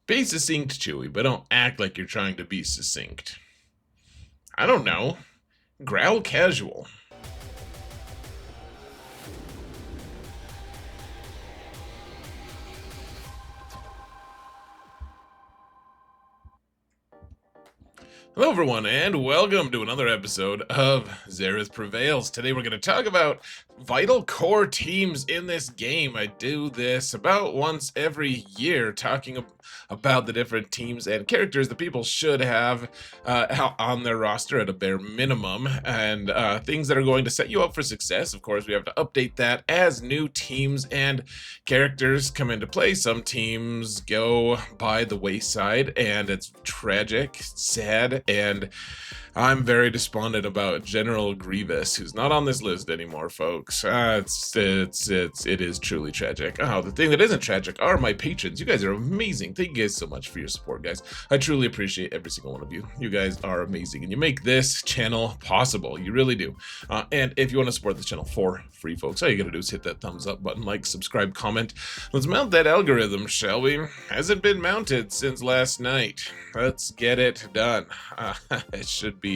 Be succinct, Chewie, but don't act like you're trying to be succinct. I don't know. Growl casual. Hello everyone, and welcome to another episode of Zareth Prevails. Today we're going to talk about vital core teams in this game. I do this about once every year, talking about the different teams and characters that people should have on their roster at a bare minimum, and things that are going to set you up for success. Of course, we have to update that as new teams and characters come into play. Some teams go by the wayside, and it's tragic, sad, and I'm very despondent about General Grievous, who's not on this list anymore, folks. It is truly tragic. Oh, the thing that isn't tragic are my patrons. You guys are amazing. Thank you guys so much for your support, guys. I truly appreciate every single one of you. You guys are amazing, and you make this channel possible. You really do. And if you want to support this channel for free, folks, all you gotta do is hit that thumbs up button, like, subscribe, comment. Let's mount that algorithm, shall we? Hasn't been mounted since last night. Let's get it done. It should be.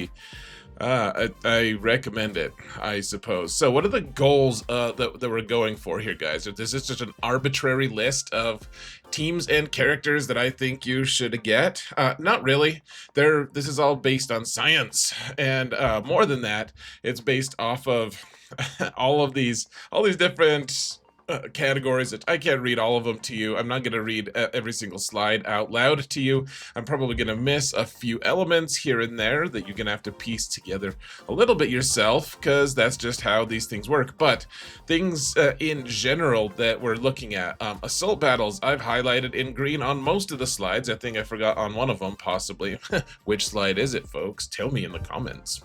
I recommend it, I suppose. So what are the goals that we're going for here, guys? This is just an arbitrary list of teams and characters that I think you should get. Not really. This is all based on science, and more than that, it's based off of all these different categories that I can't read all of them to you. I'm not going to read every single slide out loud to you. I'm probably going to miss a few elements here and there that you're going to have to piece together a little bit yourself, because that's just how these things work. But things in general that we're looking at, assault battles, I've highlighted in green on most of the slides. I think I forgot on one of them, possibly. Which slide is it, folks? Tell me in the comments.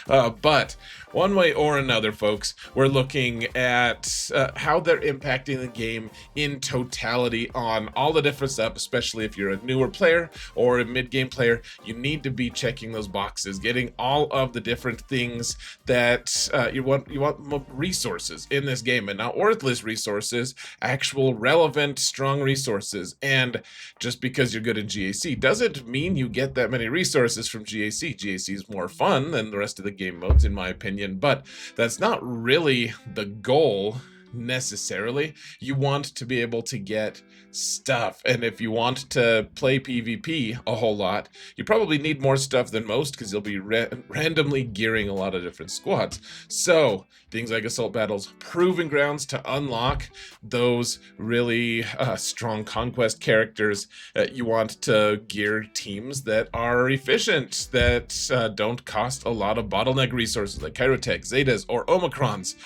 But one way or another, folks, we're looking at how they're impacting the game in totality on all the different stuff, especially if you're a newer player or a mid-game player. You need to be checking those boxes, getting all of the different things that you want resources in this game, and not worthless resources, actual relevant, strong resources. And just because you're good in GAC doesn't mean you get that many resources from GAC. GAC is more fun than the rest of the game modes, in my opinion, but that's not really the goal necessarily. You want to be able to get stuff, and if you want to play PvP a whole lot, you probably need more stuff than most, because you'll be randomly gearing a lot of different squads. So things like assault battles, proving grounds to unlock those really strong conquest characters. You want to gear teams that are efficient, that don't cost a lot of bottleneck resources like Kyrotech, Zetas, or Omicrons.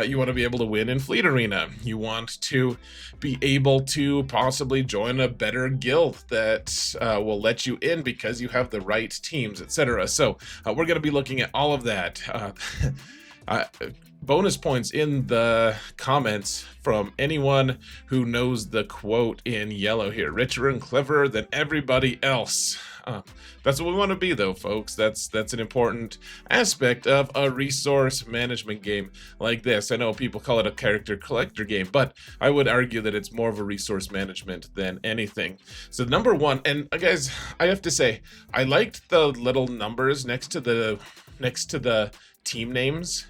You want to be able to win in Fleet Arena. You want to be able to possibly join a better guild that will let you in because you have the right teams, etc. So we're going to be looking at all of that. Bonus points in the comments from anyone who knows the quote in yellow here: richer and cleverer than everybody else. That's what we want to be, though, folks. That's an important aspect of a resource management game like this. I know people call it a character collector game, but I would argue that it's more of a resource management than anything. So number one, and guys, I have to say, I liked the little numbers next to the team names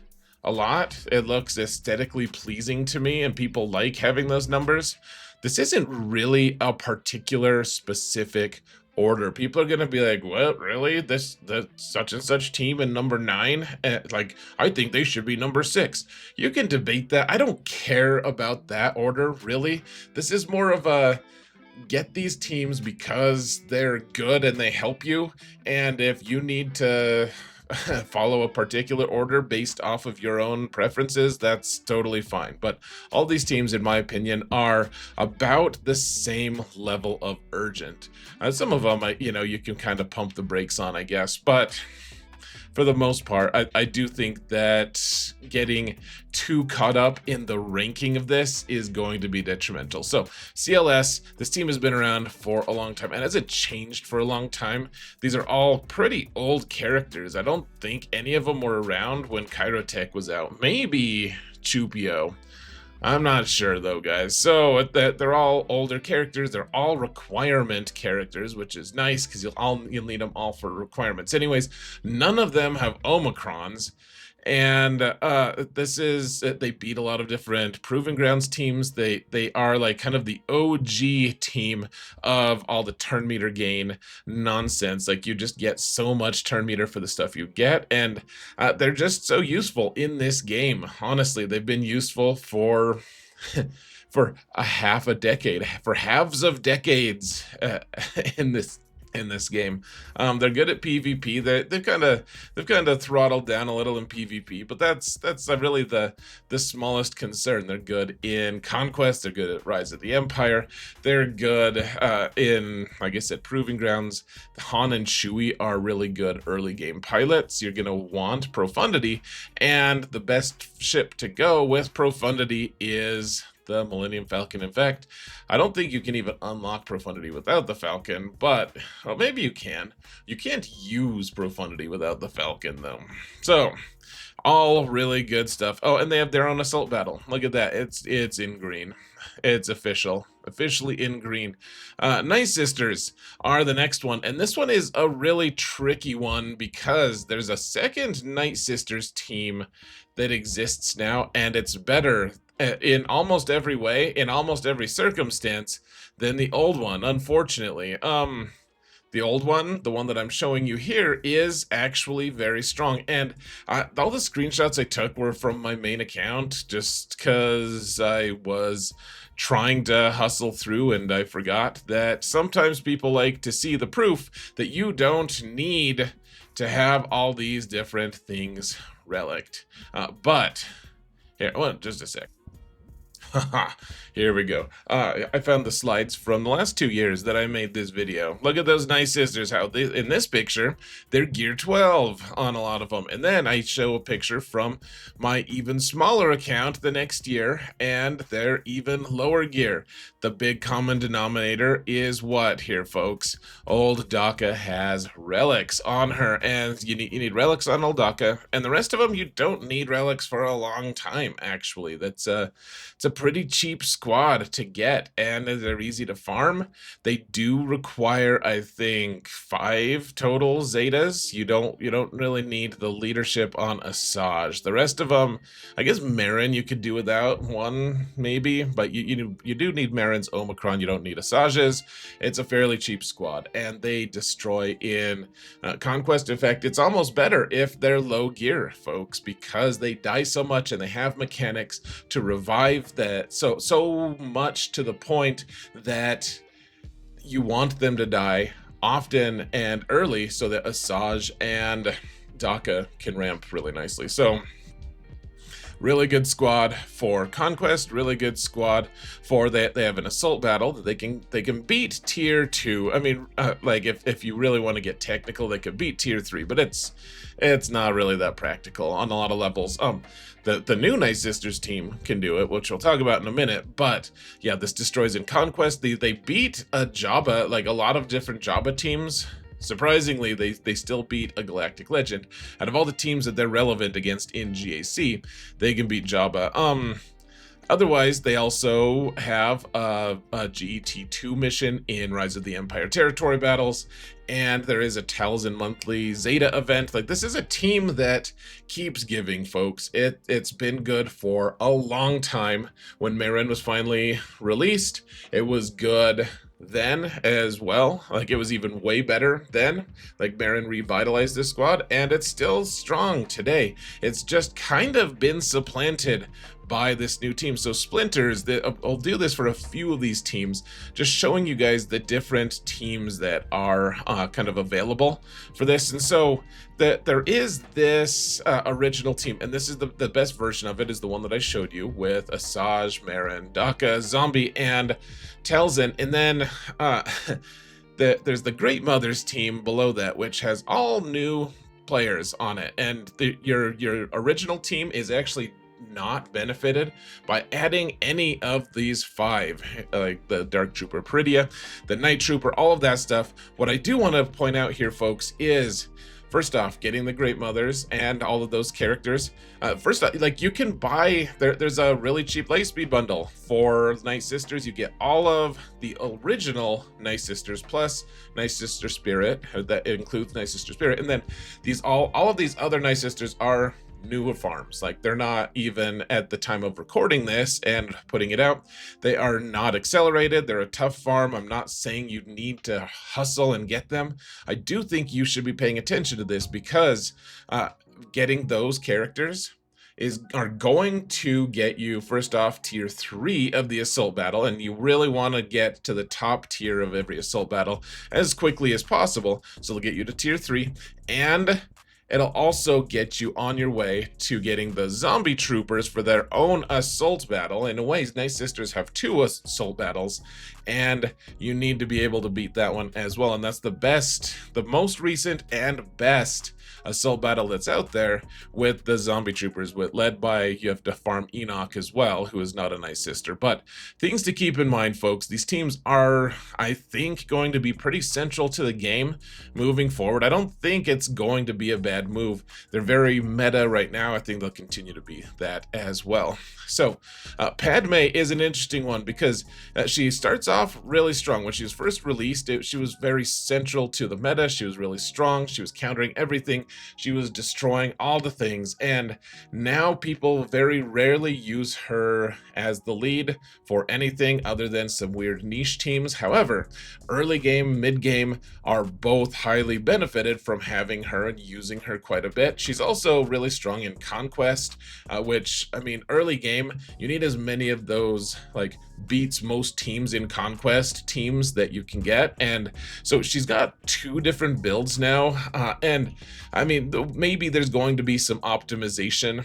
a lot. It looks aesthetically pleasing to me, and people like having those numbers. This isn't really a particular specific order. People are gonna be like, "What, really? The such and such team in number 9? Like, I think they should be number 6." You can debate that. I don't care about that order, really. This is more of a get these teams because they're good and they help you, and if you need to follow a particular order based off of your own preferences, that's totally fine. But all these teams, in my opinion, are about the same level of urgent. Some of them, you can kind of pump the brakes on, I guess, but for the most part, I do think that getting too caught up in the ranking of this is going to be detrimental. So CLS, this team has been around for a long time, and has it changed for a long time? These are all pretty old characters. I don't think any of them were around when Kyrotech was out. Maybe Chupio. I'm not sure though, guys. So they're all older characters. They're all requirement characters, which is nice because you'll need them all for requirements. Anyways, none of them have Omicrons, and this is they beat a lot of different Proving Grounds teams. They are like kind of the OG team of all the turn meter gain nonsense. Like you just get so much turn meter for the stuff you get, and they're just so useful in this game. Honestly, they've been useful for for a half a decade, for halves of decades in this game. They're good at PvP. They've kind of throttled down a little in PvP, but that's really the smallest concern. They're good in Conquest. They're good at Rise of the Empire. They're good in, like I said, Proving Grounds. Han and Chewie are really good early game pilots. You're gonna want Profundity, and the best ship to go with Profundity is the Millennium Falcon. In fact, I don't think you can even unlock Profundity without the Falcon, but well, maybe you can. You can't use Profundity without the Falcon, though. So, all really good stuff. Oh, and they have their own assault battle. Look at that. It's in green. It's officially in green. Night Sisters are the next one, and this one is a really tricky one because there's a second Night Sisters team that exists now, and it's better in almost every way, in almost every circumstance, than the old one, unfortunately. The old one, the one that I'm showing you here, is actually very strong. And all the screenshots I took were from my main account, just because I was trying to hustle through and I forgot that sometimes people like to see the proof that you don't need to have all these different things relicked. But, here, well, just a sec. Here we go. I found the slides from the last 2 years that I made this video. Look at those Night Sisters, how in this picture, they're gear 12 on a lot of them. And then I show a picture from my even smaller account the next year, and they're even lower gear. The big common denominator is what here, folks? Old Daka has relics on her, and you need relics on Old Daka, and the rest of them you don't need relics for a long time, actually. It's a pretty cheap squad to get, and they're easy to farm. They do require, I think, 5 total Zetas. You don't really need the leadership on Asajj. The rest of them, I guess Marin you could do without 1 maybe, but you do need Marin's Omicron. You don't need Asajj's. It's a fairly cheap squad, and they destroy in Conquest. In fact, it's almost better if they're low gear, folks, because they die so much and they have mechanics to revive that so much to the point that you want them to die often and early so that Asajj and Daka can ramp really nicely. So really good squad for Conquest, really good squad for that. They have an assault battle that they can beat tier 2. I mean, like if you really want to get technical, they could beat tier 3, but it's not really that practical on a lot of levels. The new Night Sisters team can do it, which we'll talk about in a minute. But yeah, this destroys in Conquest. They beat a Jabba, like a lot of different Jabba teams. Surprisingly, they still beat a Galactic Legend. Out of all the teams that they're relevant against in GAC, they can beat Jabba. Otherwise, they also have a GET2 mission in Rise of the Empire territory battles, and there is a Talzin monthly Zeta event. Like, this is a team that keeps giving, folks. It's been good for a long time. When Marin was finally released, it was good then as well. Like, it was even way better then. Like, Marin revitalized this squad, and it's still strong today. It's just kind of been supplanted by this new team. So Splinters, I'll do this for a few of these teams, just showing you guys the different teams that are kind of available for this. And so there is this original team, and this is the best version of it, is the one that I showed you with Asajj, Marin, Daka, Zombie, and Talzin. And then there's the Great Mothers team below that, which has all new players on it. And your original team is actually not benefited by adding any of these 5, like the Dark Trooper Peridia, the Night Trooper, all of that stuff. What I do want to point out here, folks, is first off, getting the Great Mothers and all of those characters. First off, like you can buy, there's a really cheap Lightspeed bundle for Night Sisters. You get all of the original Night Sisters plus Night Sister Spirit. That includes Night Sister Spirit, and then all of these other Night Sisters are newer farms. Like they're not even at the time of recording this and putting it out, they are not accelerated. They're a tough farm. I'm not saying you need to hustle and get them. I do think you should be paying attention to this because getting those characters are going to get you first off tier 3 of the assault battle, and you really want to get to the top tier of every assault battle as quickly as possible. So they'll get you to tier 3, and it'll also get you on your way to getting the zombie troopers for their own assault battle. In a way, Night Sisters have 2 assault battles, and you need to be able to beat that one as well. And that's the most recent and best assault battle that's out there with the zombie troopers, led by, you have to farm Enoch as well, who is not a Night Sister. But things to keep in mind, folks, these teams are, I think, going to be pretty central to the game moving forward. I don't think it's going to be a bad move. They're very meta right now. I think they'll continue to be that as well. So Padme is an interesting one because she starts off really strong. When she was first released, she was very central to the meta. She was really strong. She was countering everything. She was destroying all the things, and now people very rarely use her as the lead for anything other than some weird niche teams. However, early game, mid game are both highly benefited from having her and using her quite a bit. She's also really strong in conquest, which, I mean, early game, you need as many of those, like, beats most teams in conquest teams that you can get. And so she's got 2 different builds now, and I mean, maybe there's going to be some optimization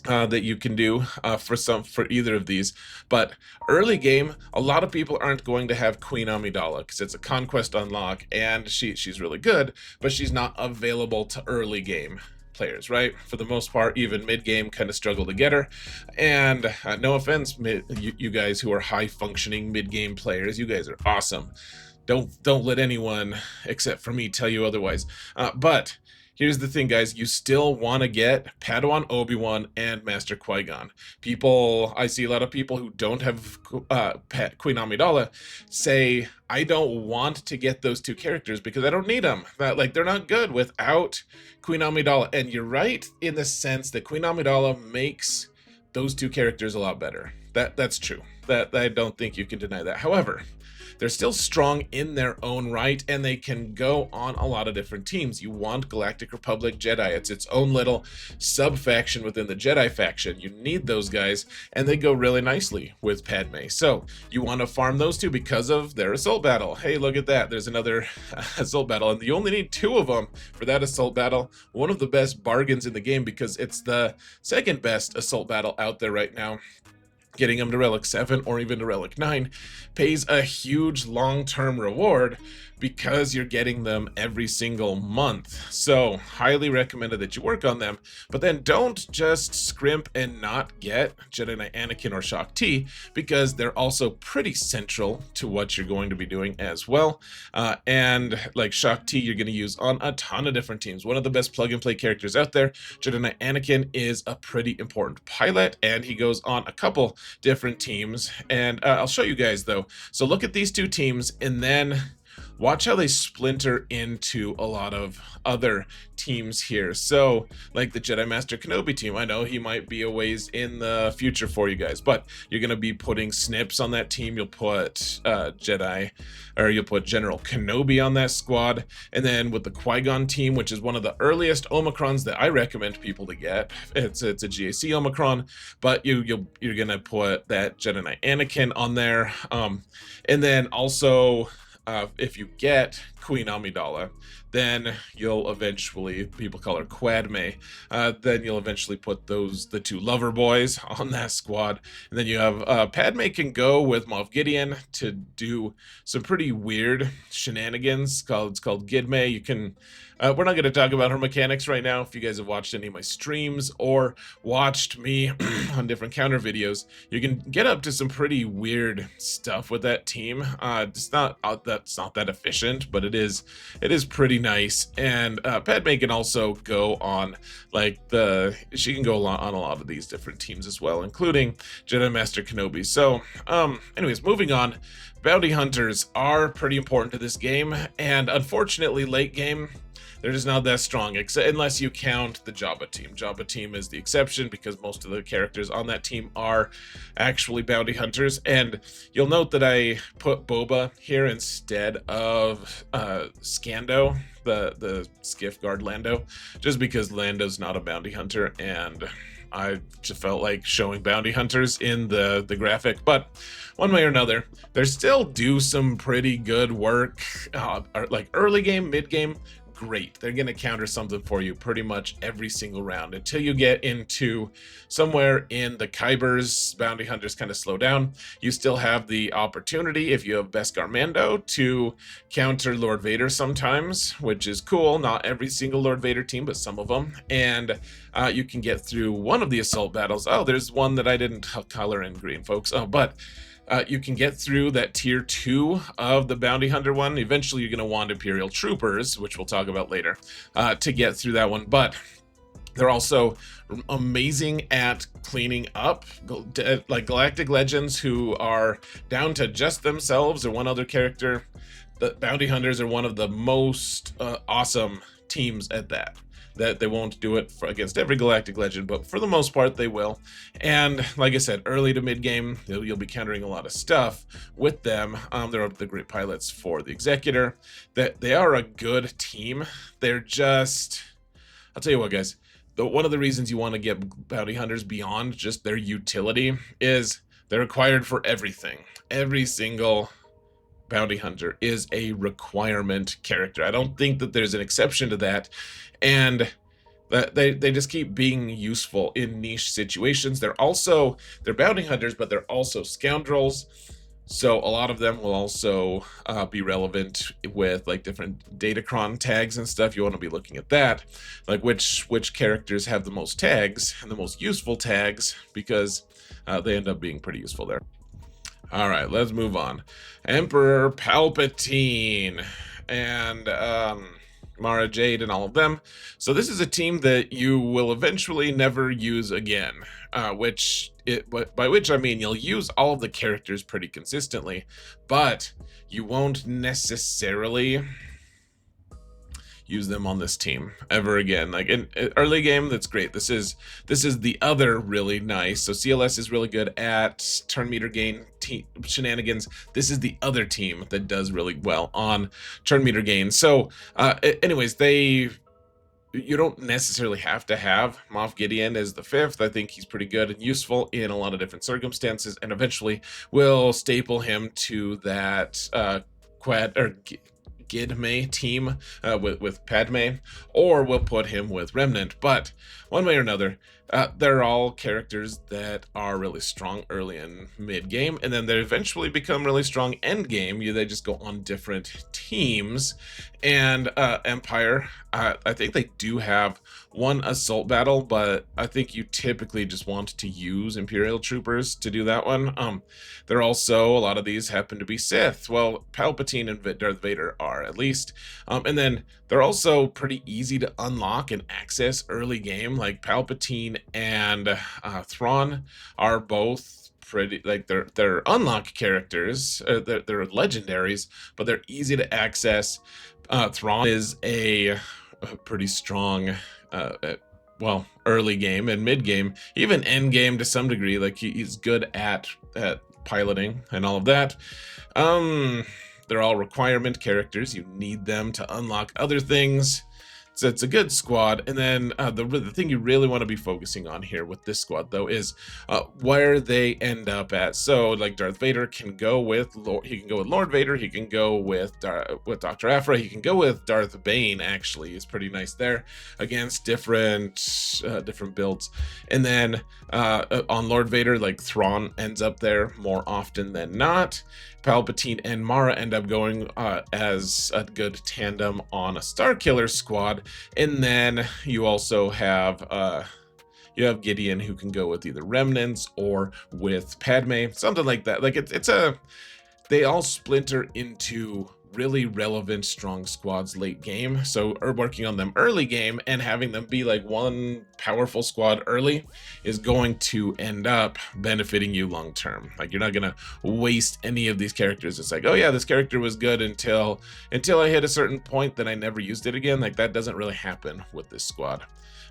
that you can do for either of these, but early game, a lot of people aren't going to have Queen Amidala because it's a conquest unlock, and she's really good, but she's not available to early game players, right? For the most part, even mid-game kind of struggle to get her. And no offense, you guys who are high-functioning mid-game players, you guys are awesome. Don't let anyone except for me tell you otherwise. But here's the thing, guys. You still want to get Padawan Obi-Wan and Master Qui-Gon. I see a lot of people who don't have Queen Amidala say, I don't want to get those 2 characters because I don't need them. Like, they're not good without Queen Amidala. And you're right in the sense that Queen Amidala makes those 2 characters a lot better. That's true. That I don't think you can deny that. However, they're still strong in their own right, and they can go on a lot of different teams. You want Galactic Republic Jedi. It's its own little sub-faction within the Jedi faction. You need those guys, and they go really nicely with Padme. So you want to farm those 2 because of their assault battle. Hey, look at that. There's another assault battle, and you only need 2 of them for that assault battle. One of the best bargains in the game because it's the second best assault battle out there right now. Getting them to Relic 7 or even to Relic 9 pays a huge long-term reward because you're getting them every single month. So highly recommended that you work on them, but then don't just scrimp and not get Jedi Knight Anakin or Shaak Ti, because they're also pretty central to what you're going to be doing as well. And like Shaak Ti, you're going to use on a ton of different teams. One of the best plug-and-play characters out there. Jedi Knight Anakin is a pretty important pilot, and he goes on a couple different teams, and I'll show you guys though. So look at these 2 teams, and then watch how they splinter into a lot of other teams here. So like the Jedi Master Kenobi team, I know he might be a ways in the future for you guys, but you're going to be putting Snips on that team. You'll put you'll put General Kenobi on that squad. And then with the Qui-Gon team, which is one of the earliest Omicrons that I recommend people to get, it's a GAC Omicron, but you're going to put that Jedi Knight Anakin on there. And then also, if you get Queen Amidala, then you'll eventually, people call her Quadme, then you'll eventually put the 2 lover boys on that squad. And then you have Padme can go with Moff Gideon to do some pretty weird shenanigans. It's called Gidme. You can we're not going to talk about her mechanics right now. If you guys have watched any of my streams or watched me on different counter videos, you can get up to some pretty weird stuff with that team. That's not that efficient, but it it is pretty nice. And Padme can also go on like she can go on a lot of these different teams as well, including Jedi Master Kenobi. So anyways, moving on. Bounty hunters are pretty important to this game, and unfortunately late game they're just not that strong, unless you count the Jabba team. Jabba team is the exception because most of the characters on that team are actually bounty hunters. And you'll note that I put Boba here instead of Scando, the skiff guard Lando, just because Lando's not a bounty hunter, and I just felt like showing bounty hunters in the graphic. But one way or another, they still do some pretty good work, like early game, mid game. Great. They're going to counter something for you pretty much every single round until you get into somewhere in the Kybers. Bounty hunters kind of slow down. You still have the opportunity, if you have Beskar Mando, to counter Lord Vader sometimes, which is cool. Not every single Lord Vader team, but some of them. And you can get through one of the assault battles. Oh, there's one that I didn't color in green, folks. Oh, but you can get through that tier 2 of the bounty hunter one. Eventually you're going to want Imperial troopers, which we'll talk about later, to get through that one. But they're also amazing at cleaning up, like Galactic Legends who are down to just themselves or one other character. The bounty hunters are one of the most awesome teams at that. That they won't do it against every Galactic Legend, but for the most part they will. And like I said, early to mid game, you'll be countering a lot of stuff with them. They're the great pilots for the Executor. That they are a good team. They're just, I'll tell you what, guys. One of the reasons you want to get bounty hunters beyond just their utility is they're required for everything. Every single bounty hunter is a requirement character. I don't think that there's an exception to that. And they just keep being useful in niche situations. They're bounty hunters, but they're also scoundrels. So a lot of them will also be relevant with like different Datacron tags and stuff. You want to be looking at that, like which characters have the most tags and the most useful tags, because they end up being pretty useful there. All right, let's move on. Emperor Palpatine and Mara Jade and all of them. So this is a team that you will eventually never use again, by which I mean you'll use all of the characters pretty consistently, but you won't necessarily use them on this team ever again. Like in early game, that's great. This is the other really nice. So CLS is really good at turn meter gain shenanigans. This is the other team that does really well on turn meter gain. So anyways, you don't necessarily have to have Moff Gideon as the 5th. I think he's pretty good and useful in a lot of different circumstances, and eventually we'll staple him to that Gidme team with Padme, or we'll put him with Remnant. But one way or another, they're all characters that are really strong early and mid game, and then they eventually become really strong end game. They just go on different teams. And Empire, I think they do have one assault battle, but I think you typically just want to use Imperial troopers to do that one. They're also, a lot of these happen to be Sith. Well, Palpatine and Darth Vader are, at least. And then they're also pretty easy to unlock and access early game. Like Palpatine and Thrawn are both pretty, like they're unlock characters. They're legendaries, but they're easy to access. Thrawn is a pretty strong, well, early game and mid game, even end game to some degree. Like he's good at piloting and all of that. They're all requirement characters. You need them to unlock other things. So it's a good squad. And then the thing you really want to be focusing on here with this squad, though, is where they end up at. So like Darth Vader can go with Lord Vader. He can go with Dr. Aphra. He can go with Darth Bane. Actually, is pretty nice there against different builds. And then on Lord Vader, like Thrawn ends up there more often than not. Palpatine and Mara end up going as a good tandem on a Starkiller squad. And then you also have Gideon, who can go with either Remnants or with Padme, something like that. Like they all splinter into really relevant, strong squads late game. So working on them early game and having them be like one powerful squad early is going to end up benefiting you long term. Like, you're not gonna waste any of these characters. It's like, oh yeah, this character was good until I hit a certain point, then I never used it again. Like, that doesn't really happen with this squad.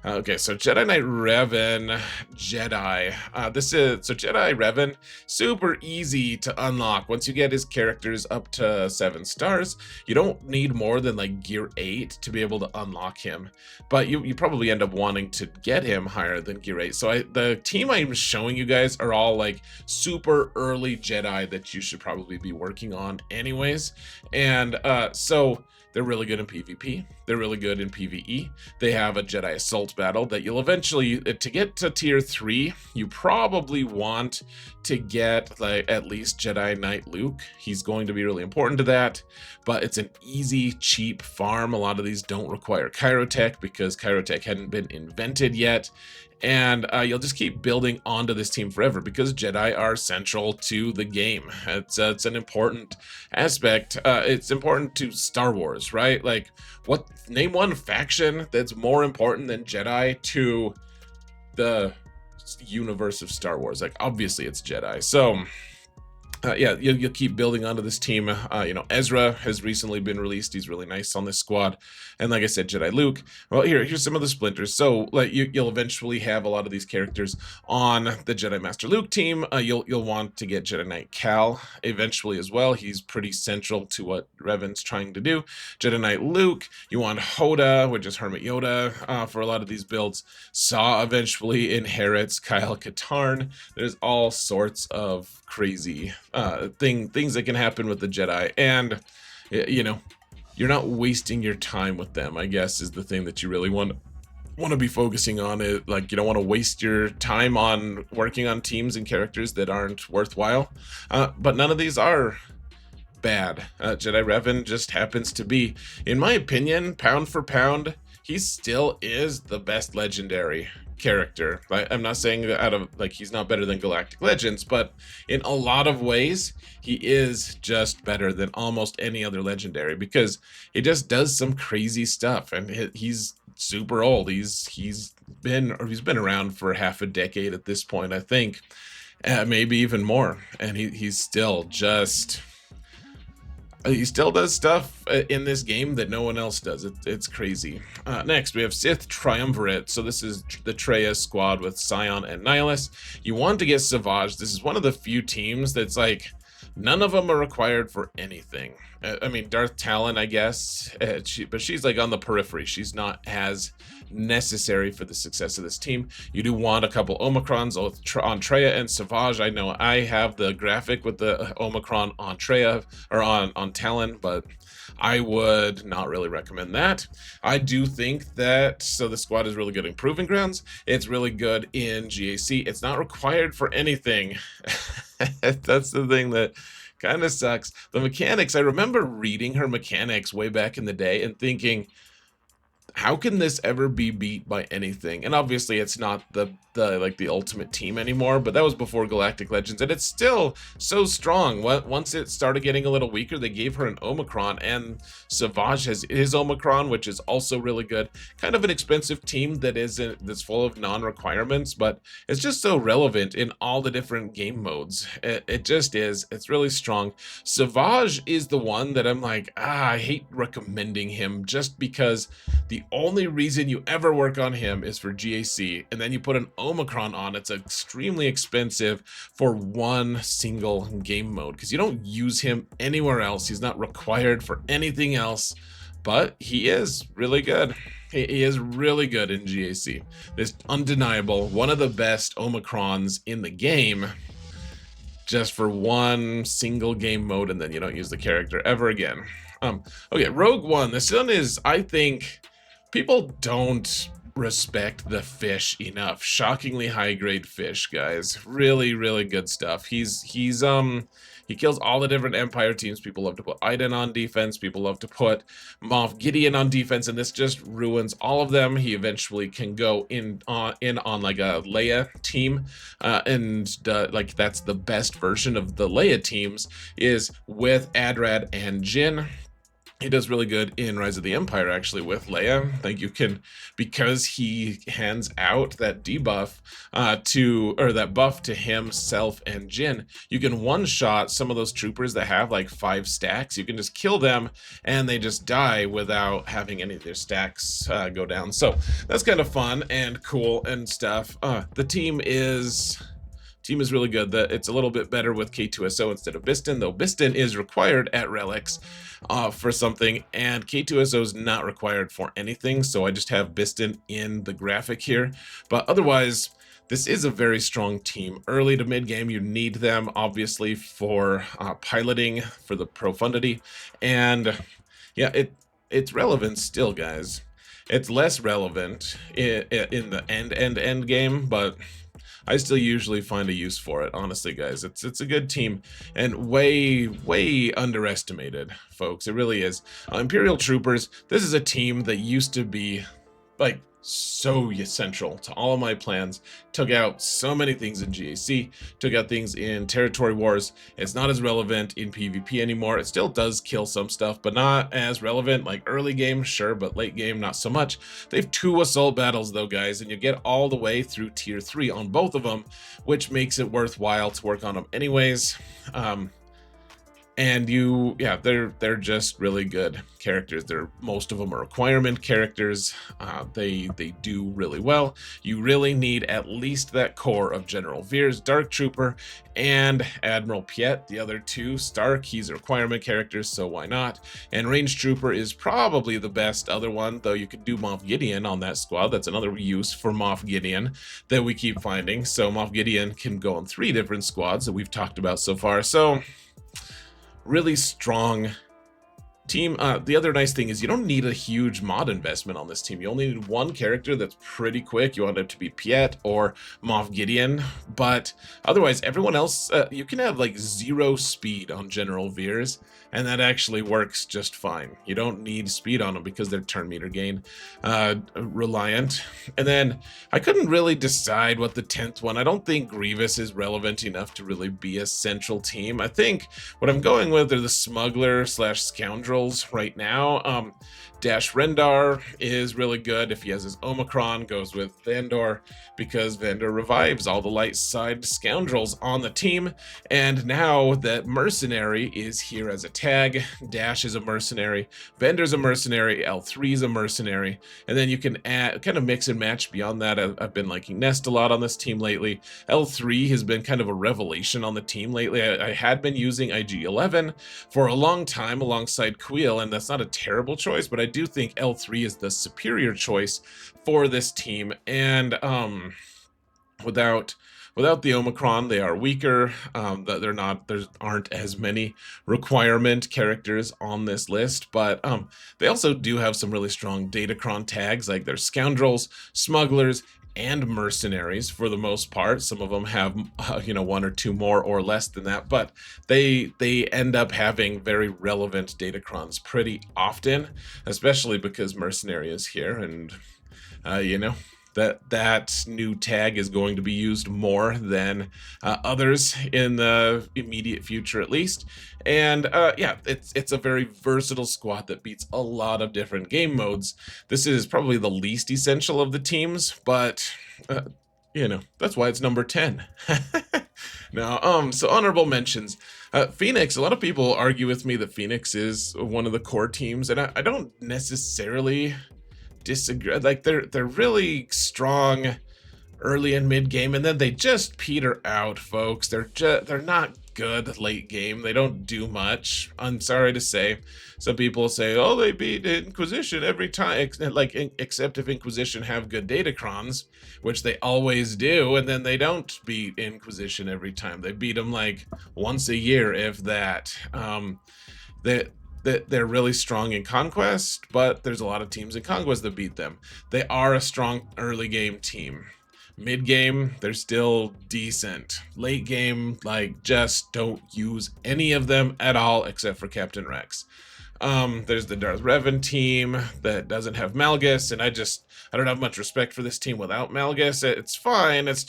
Okay, so Jedi Knight Revan, Jedi. Jedi Revan, super easy to unlock. Once you get his characters up to 7 stars, you don't need more than like gear 8 to be able to unlock him. But you probably end up wanting to get him higher than gear 8. So the team I'm showing you guys are all like super early Jedi that you should probably be working on anyways. And so they're really good in PvP. They're really good in PvE. They have a Jedi Assault battle that you'll eventually, to get to tier 3, you probably want to get like at least Jedi Knight Luke. He's going to be really important to that, but it's an easy, cheap farm. A lot of these don't require Chirotech because Chirotech hadn't been invented yet. And you'll just keep building onto this team forever because Jedi are central to the game. It's an important aspect. It's important to Star Wars, right? Like, name one faction that's more important than Jedi to the universe of Star Wars? Like, obviously it's Jedi. So yeah, you'll keep building onto this team. Ezra has recently been released. He's really nice on this squad. And like I said, Jedi Luke. Well, here's some of the splinters. So like you'll eventually have a lot of these characters on the Jedi Master Luke team. You'll want to get Jedi Knight Cal eventually as well. He's pretty central to what Revan's trying to do. Jedi Knight Luke. You want Hoda, which is Hermit Yoda, for a lot of these builds. Saw eventually inherits Kyle Katarn. There's all sorts of crazy things that can happen with the Jedi, and you're not wasting your time with them, I guess, is the thing that you really want to be focusing on. It like, you don't want to waste your time on working on teams and characters that aren't worthwhile, but none of these are bad. Jedi Revan just happens to be, in my opinion, pound for pound, he still is the best legendary character. I'm not saying that he's not better than Galactic Legends, but in a lot of ways he is just better than almost any other legendary because he just does some crazy stuff, and he's super old. He's been around for half a decade at this point, I think, maybe even more, and he's still just. He still does stuff in this game that no one else does. It's crazy. Next, we have Sith Triumvirate. So this is the Traya squad with Scion and Nihilus. You want to get Savage. This is one of the few teams that's like, none of them are required for anything. I mean, Darth Talon, I guess, but she's like on the periphery. She's not as necessary for the success of this team. You do want a couple Omicrons on Traya and Savage. I know I have the graphic with the Omicron on Traya, or on Talon, but I would not really recommend that. I do think that, so the squad is really good in Proving Grounds. It's really good in GAC. It's not required for anything. That's the thing that kind of sucks. The mechanics, I remember reading her mechanics way back in the day and thinking, how can this ever be beat by anything? And obviously it's not the ultimate team anymore, but that was before Galactic Legends, and it's still so strong. Once it started getting a little weaker, they gave her an Omicron, and Savage has his Omicron, which is also really good. Kind of an expensive team that's full of non-requirements, but it's just so relevant in all the different game modes. It just is. It's really strong. Savage is the one that I'm like, I hate recommending him, just because the only reason you ever work on him is for GAC, and then you put an Omicron on. It's extremely expensive for one single game mode because you don't use him anywhere else. He's not required for anything else, but he is really good. He is really good in GAC. It's undeniable. One of the best Omicrons in the game, just for one single game mode, and then you don't use the character ever again. Okay, Rogue One. This one is, I think, people don't respect the fish enough. Shockingly high grade fish, guys. Really, really good stuff. He kills all the different Empire teams. People love to put Iden on defense. People love to put Moff Gideon on defense, and this just ruins all of them. He eventually can go in on like a Leia team, and like that's the best version of the Leia teams is with Adrad and Jin. He does really good in Rise of the Empire, actually, with Leia. Like, you can, because he hands out that debuff or that buff to himself and Jin, you can one-shot some of those troopers that have like 5 stacks. You can just kill them and they just die without having any of their stacks go down. So that's kind of fun and cool and stuff. The team is really good. It's a little bit better with K2SO instead of Biston, though Biston is required at Relics for something, and K2SO is not required for anything, so I just have Biston in the graphic here. But otherwise, this is a very strong team. Early to mid-game, you need them, obviously, for piloting, for the profundity, and yeah, it's relevant still, guys. It's less relevant in the end game, but I still usually find a use for it, honestly, guys. It's a good team and way underestimated, folks. It really is. Imperial Troopers, this is a team that used to be like so essential to all of my plans. Took out so many things in GAC, took out things in Territory Wars. It's not as relevant in PvP anymore. It still does kill some stuff, but not as relevant. Like early game, sure, but late game, not so much. They have 2 assault battles though, guys, and you get all the way through tier 3 on both of them, which makes it worthwhile to work on them anyways. And they're just really good characters. Most of them are requirement characters. They do really well. You really need at least that core of General Veers, Dark Trooper, and Admiral Piet. The other 2, Stark, he's a requirement character, so why not? And Range Trooper is probably the best other one, though you could do Moff Gideon on that squad. That's another use for Moff Gideon that we keep finding. So Moff Gideon can go on 3 different squads that we've talked about so far. So really strong team. The other nice thing is you don't need a huge mod investment on this team. You only need 1 character that's pretty quick. You want it to be Piet or Moff Gideon, but otherwise everyone else, you can have like 0 speed on General Veers, and that actually works just fine. You don't need speed on them because they're turn meter gain reliant. And then I couldn't really decide what the 10th one. I don't think Grievous is relevant enough to really be a central team. I think what I'm going with are the Smuggler / Scoundrels right now. Dash Rendar is really good if he has his Omicron, goes with Vandor, because Vandor revives all the light side scoundrels on the team. And now that Mercenary is here as a tag, Dash is a mercenary, Vandor's a mercenary, L3 is a mercenary, and then you can add, kind of mix and match beyond that. I've been liking Nest a lot on this team lately. L3 has been kind of a revelation on the team lately. I had been using IG-11 for a long time alongside Queel, and that's not a terrible choice, but I do think L3 is the superior choice for this team. And without the Omicron, they are weaker. There aren't as many requirement characters on this list, but they also do have some really strong Datacron tags, like their Scoundrels, Smugglers, and Mercenaries for the most part. Some of them have 1 or 2 more or less than that, but they end up having very relevant Datacrons pretty often, especially because Mercenary is here, and that new tag is going to be used more than others in the immediate future, at least. And it's a very versatile squad that beats a lot of different game modes. This is probably the least essential of the teams, but that's why it's number 10. Now, so honorable mentions. Phoenix, a lot of people argue with me that Phoenix is one of the core teams, and I don't necessarily disagree. Like, they're really strong early and mid game, and then they just peter out, folks. They're not good late game. They don't do much. I'm sorry to say. Some people say, oh, they beat Inquisition every time, except if Inquisition have good Datacrons, which they always do, and then they don't beat Inquisition every time. They beat them like once a year, if that. They're really strong in Conquest, but there's a lot of teams in Conquest that beat them. They are a strong early game team. Mid game, they're still decent. Late game, just don't use any of them at all except for Captain Rex. There's the Darth Revan team that doesn't have Malgus, and I don't have much respect for this team without Malgus. It's fine. It's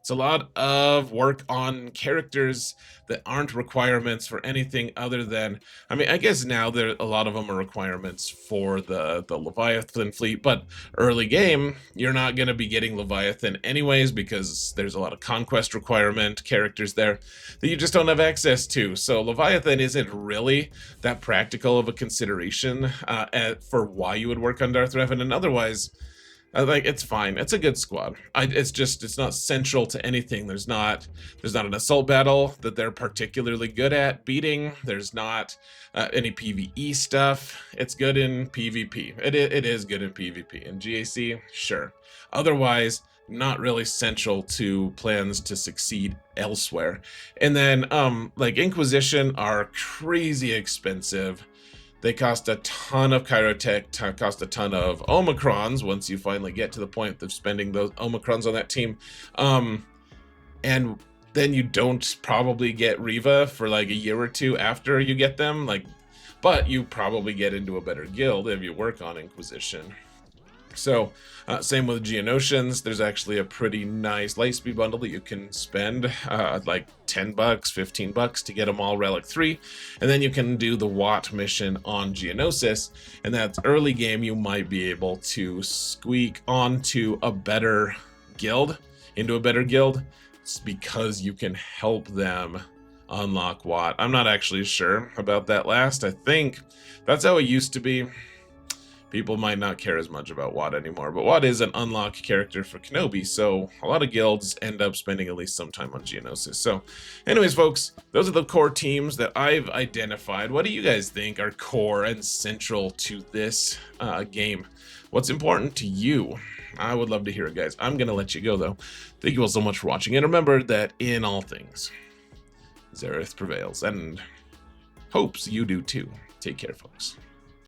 It's a lot of work on characters that aren't requirements for anything other than, I mean, I guess now there a lot of them are requirements for the Leviathan fleet, but early game, you're not going to be getting Leviathan anyways because there's a lot of conquest requirement characters there that you just don't have access to. So Leviathan isn't really that practical of a consideration for why you would work on Darth Revan, and otherwise, like, it's fine. It's a good squad. It's not central to anything. There's not an assault battle that they're particularly good at beating. There's not any PvE stuff. It's good in PvP. It is good in PvP. In GAC, sure. Otherwise, not really central to plans to succeed elsewhere. And then, like, Inquisition are crazy expensive. They cost a ton of Chirotech, cost a ton of Omicrons once you finally get to the point of spending those Omicrons on that team. And then you don't probably get Reva for like a year or two after you get them. But you probably get into a better guild if you work on Inquisition. So, same with Geonosians. There's actually a pretty nice Lightspeed bundle that you can spend like $10, $15 to get them all Relic 3. And then you can do the Watt mission on Geonosis. And that's early game, you might be able to squeak onto a better guild, It's because you can help them unlock Watt. I'm not actually sure about that last. I think that's how it used to be. People might not care as much about Watt anymore, but Watt is an unlocked character for Kenobi, so a lot of guilds end up spending at least some time on Geonosis. So anyways, folks, those are the core teams that I've identified. What do you guys think are core and central to this game? What's important to you? I would love to hear it, guys. I'm going to let you go, though. Thank you all so much for watching, and remember that in all things, Zareth prevails, and hopes you do too. Take care, folks.